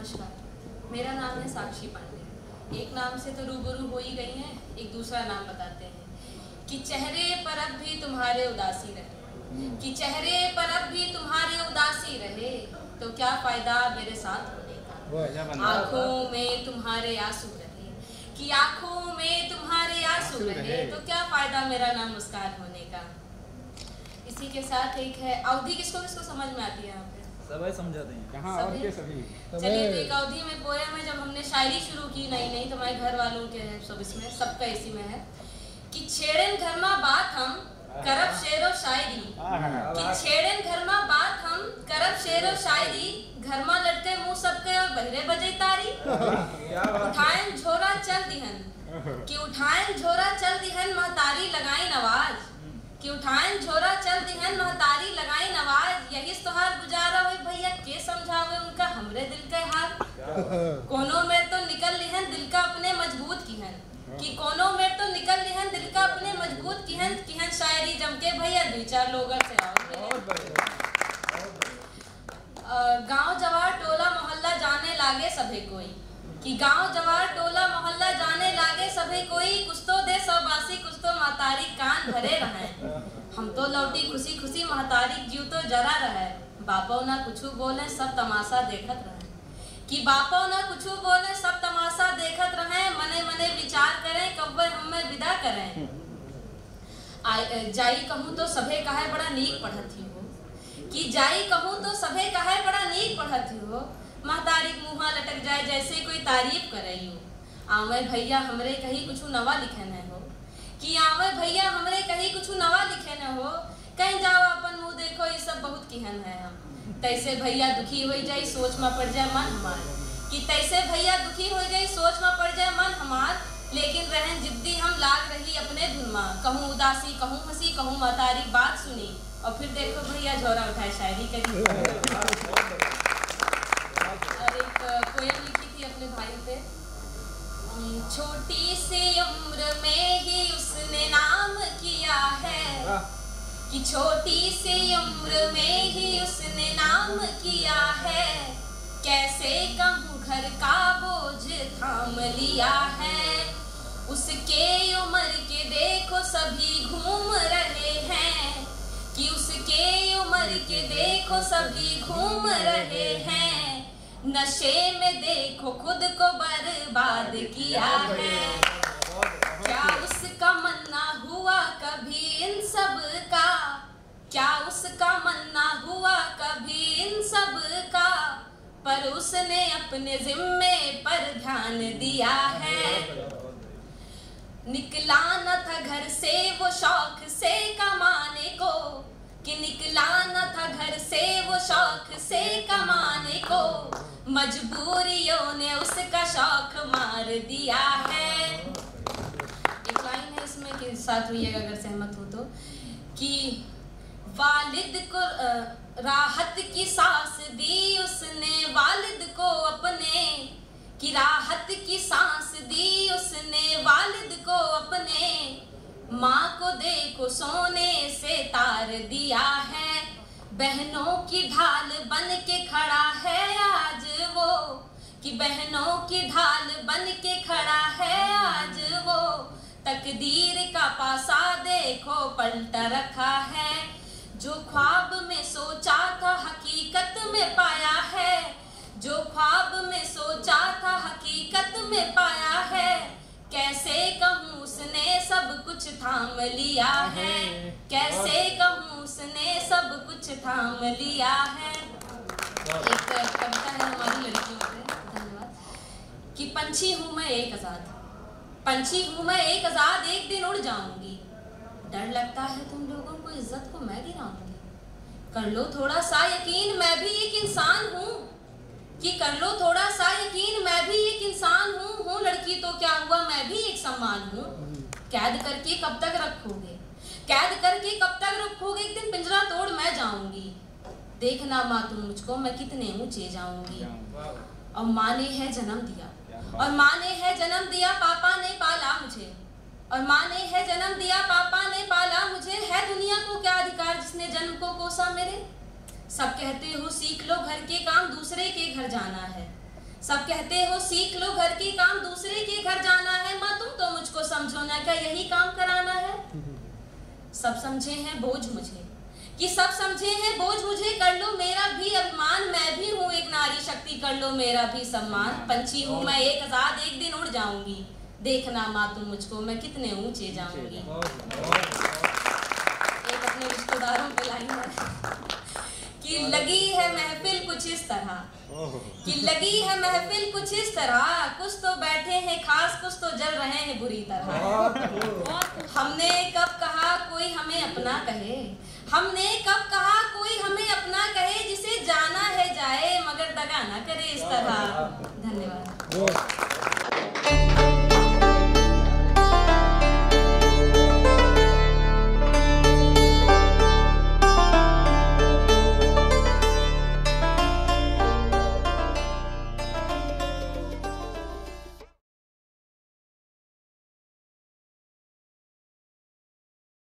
नमस्कार, मेरा नाम है साक्षी पांडे। एक नाम से तो रूबरू हो ही गई हैं, एक दूसरा नाम बताते हैं कि चेहरे पर अब भी तुम्हारे उदासी रहे, कि चेहरे पर अब भी तुम्हारे उदासी रहे, तो क्या फायदा मेरे साथ होने का। आंखों में तुम्हारे आंसू रहे, कि आंखों में तुम्हारे आंसू रहे, तो क्या फायदा मेरा नाम मुस्कान होने का। इसी के साथ एक है अवधि, किसको किसको समझ में आती है यहाँ पे? सभी समझाते हैं। कहाँ और के सभी। चलिए, तो एक अवधि में पोएम है, जब हमने शायरी शुरू की नहीं तो हमारे घर वालों के सब इसमें सबका इसी में है कि छेड़न घर में बात हम करब शेरो शायरी, कि छेड़न घर में बात हम करब शेरो शायरी, घर में लटके मुंह सबके और बहरे बजे तारी। उठाएं झोरा चल दिहन, कि उठाएं झोरा चल दिहन महतारी लगाई नवाज, कि उठाएं झोरा चल दिहन महतारी लगाई नवाज। यही तोहार गुजारा हुई भैया के समझावे उनका हमरे दिल के हाल। कोनों में तो निकल लिहन दिल का अपने मजबूत किहन, कि कोनों में तो निकल लिहन दिल का अपने मजबूत किहन, किहन शायरी जम के भैया दो चार लोग से आओ। गांव जवार टोला मोहल्ला जाने लागे सभे कोई, कि गांव जवार टोला मोहल्ला जाने लागे सभे कोई, कुछ तो दे सौबासी कुछ तो महतारी कान भरे रहे। हम तो लौटी खुशी खुशी महतारी जीव तो जरा रहे, बापो ना कुछ बोले सब तमाशा देखत रहे, कि बापो ना कुछ बोले सब तमाशा देखत रहे। मने मने विचार करें कब हमें विदा करें। जाई कहूँ तो सभे कहे बड़ा नीक पढ़ती हो, कि जाई कहूँ तो सभे कहे बड़ा नीक पढ़ती हो, महतारी मुँहा लटक जाए जैसे कोई तारीफ करे हो। आवे भैया हमरे कहीं कुछ नवा लिखे न हो, कि आवे भैया हमरे कहीं कुछ नवा लिखे न हो, कहीं जाओ अपन मुँह देखो ये सब बहुत किहन है हम। तैसे भैया दुखी हो जाए सोच में पड़ जाए मन हमार, कि तैसे भैया दुखी हो जाए सोच में पड़ जाए मन हमार। लेकिन रहन जिद्दी हम लाग रही अपने धुन में, कहूँ उदासी कहूँ हंसी कहूँ महतारी बात सुनी, और फिर देखो भैया झोरा उठाए शायरी करी। और एक पोएम लिखी थी अपने भाई पे, छोटी सी उम्र में ही उसने नाम किया है, कि छोटी सी उम्र में ही उसने नाम किया है, कैसे कहूँ घर का बोझ थाम लिया है। उसके उम्र के देखो सभी घूम रहे हैं, कि उसके उम्र के देखो सभी घूम रहे हैं, नशे में देखो खुद को बर्बाद किया है। क्या उसका मन्ना हुआ कभी इन सब का, क्या उसका मन्ना हुआ कभी इन सब का, पर उसने अपने जिम्मे पर ध्यान दिया है। निकला न था घर से वो शौक से कमाने को, कि निकला न था घर से वो शौक से कमाने को, मजबूरियों ने उसका शौक मार दिया है। एक लाइन है इसमें कि साथ हुईएगा अगर सहमत हो तो, कि वालिद को राहत की सांस दी उसने वालिद को अपने, कि राहत की सांस दी उसने वालिद को अपने, माँ को देखो सोने से तार दिया है। बहनों की ढाल बन के खड़ा है आज वो, कि बहनों की ढाल बन के खड़ा है आज वो, तकदीर का पासा देखो पलट रखा है। जो ख्वाब में सोचा था हकीकत में पाया है, जो ख्वाब में सोचा था हकीकत में पाया है, कैसे कहूँ उसने सब कुछ थाम लिया है, कैसे कहूँ उसने सब कुछ थाम लिया है। एक कविता है हमारी लड़कियों पे, धन्यवाद, कि पंछी हूँ मैं एक आजाद, पंछी हूँ मैं एक आजाद, एक दिन उड़ जाऊंगी, डर लगता है तुम लोगों को इज्जत को मैं गिराऊंगी। कर लो थोड़ा सा यकीन मैं भी एक इंसान हूँ, कि कर लो थोड़ा सा यकीन मैं भी एक इंसान हूँ लड़की तो क्या हुआ मैं भी एक सम्मान हूँ। कैद करके कब तक रखोगे, कैद करके कब तक रखोगे, एक दिन पिंजरा तोड़ मैं जाऊंगी, देखना माँ तुम मुझको मैं कितने ऊंचे जाऊंगी। और माँ ने है जन्म दिया, और माँ ने है जन्म दिया, पापा ने पाला मुझे, और माँ ने है जन्म दिया, पापा ने पाला मुझे, है दुनिया को क्या अधिकार जिसने जन्म को कोसा मेरे। सब कहते हो सीख लो घर के काम दूसरे के घर जाना है, सब कहते हो सीख लो घर की काम, दूसरे के घर जाना है। माँ तुम तो मुझको समझो ना, क्या यही काम कराना है? सब समझे हैं बोझ मुझे, कि सब समझे हैं बोझ मुझे, कर लो मेरा भी अभिमान। मैं भी हूँ एक नारी शक्ति, कर लो मेरा भी सम्मान। पंछी हूँ मैं एक आजाद, एक दिन उड़ जाऊंगी, देखना माँ तुम मुझको मैं कितने ऊंचे जाऊंगी। एक अपने रिश्तेदारों पे लाइन है कि लगी है महफिल कुछ इस तरह, कि लगी है महफिल कुछ इस तरह, कुछ तो बैठे हैं खास, कुछ तो जल रहे हैं बुरी तरह। हमने कब कहा कोई हमें अपना कहे, हमने कब कहा कोई हमें अपना कहे, जिसे जाना है जाए मगर दगा ना करे इस तरह। धन्यवाद।